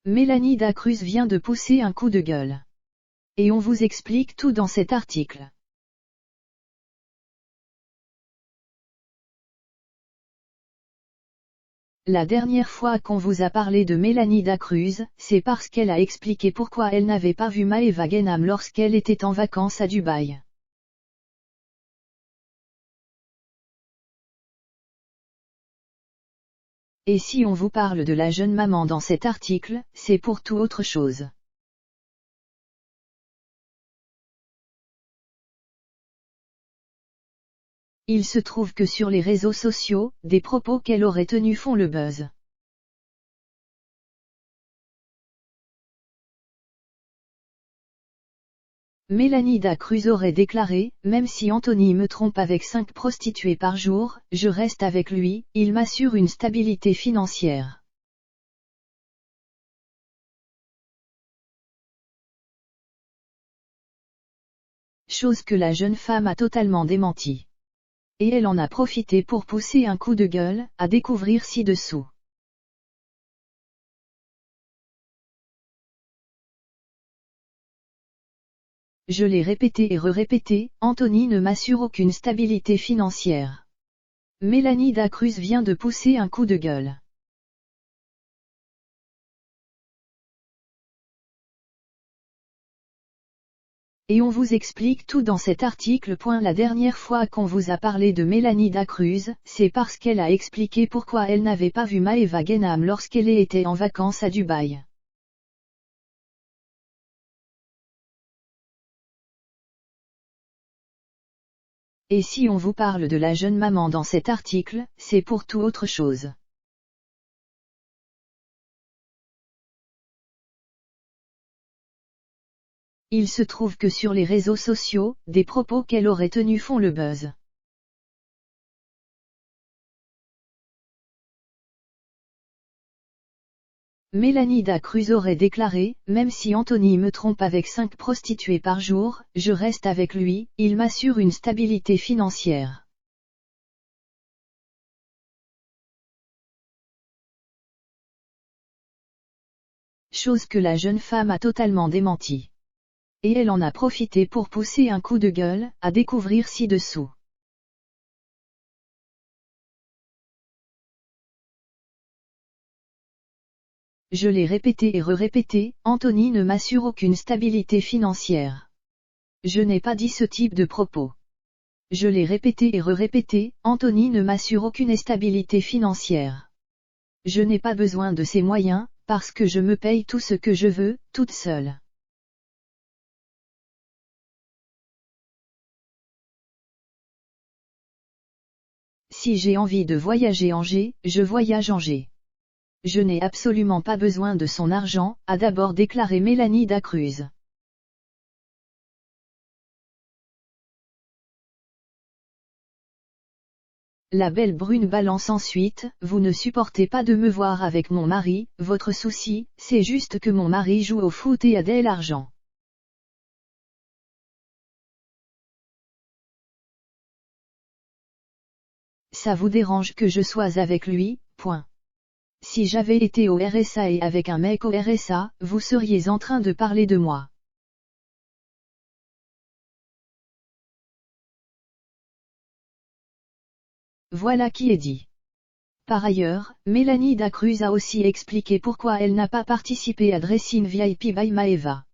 Mélanie Dacruz vient de pousser un coup de gueule. Et on vous explique tout dans cet article. La dernière fois qu'on vous a parlé de Mélanie Dacruz, c'est parce qu'elle a expliqué pourquoi elle n'avait pas vu Maeva Genam lorsqu'elle était en vacances à Dubaï. Et si on vous parle de la jeune maman dans cet article, c'est pour tout autre chose. Il se trouve que sur les réseaux sociaux, des propos qu'elle aurait tenus font le buzz. Mélanie Dacruz aurait déclaré, même si Anthony me trompe avec 5 prostituées par jour, je reste avec lui, il m'assure une stabilité financière. Chose que la jeune femme a totalement démentie. Et elle en a profité pour pousser un coup de gueule, à découvrir ci-dessous. Je l'ai répété et re-répété, Anthony ne m'assure aucune stabilité financière. Mélanie Dacruz vient de pousser un coup de gueule. Et on vous explique tout dans cet article. La dernière fois qu'on vous a parlé de Mélanie Dacruz, c'est parce qu'elle a expliqué pourquoi elle n'avait pas vu Maeva Genam lorsqu'elle était en vacances à Dubaï. Et si on vous parle de la jeune maman dans cet article, c'est pour tout autre chose. Il se trouve que sur les réseaux sociaux, des propos qu'elle aurait tenus font le buzz. Mélanie Dacruz aurait déclaré, même si Anthony me trompe avec 5 prostituées par jour, je reste avec lui, il m'assure une stabilité financière. Chose que la jeune femme a totalement démentie. Et elle en a profité pour pousser un coup de gueule, à découvrir ci-dessous. Je l'ai répété et re-répété, Anthony ne m'assure aucune stabilité financière. Je n'ai pas dit ce type de propos. Je l'ai répété et re-répété, Anthony ne m'assure aucune stabilité financière. Je n'ai pas besoin de ses moyens, parce que je me paye tout ce que je veux, toute seule. Si j'ai envie de voyager en G, je voyage en G. Je n'ai absolument pas besoin de son argent, a d'abord déclaré Mélanie Dacruz. La belle brune balance ensuite, vous ne supportez pas de me voir avec mon mari, votre souci, c'est juste que mon mari joue au foot et a de l'argent. Ça vous dérange que je sois avec lui, point. Si j'avais été au RSA et avec un mec au RSA, vous seriez en train de parler de moi. Voilà qui est dit. Par ailleurs, Mélanie Dacruz a aussi expliqué pourquoi elle n'a pas participé à Dressing VIP by Maeva.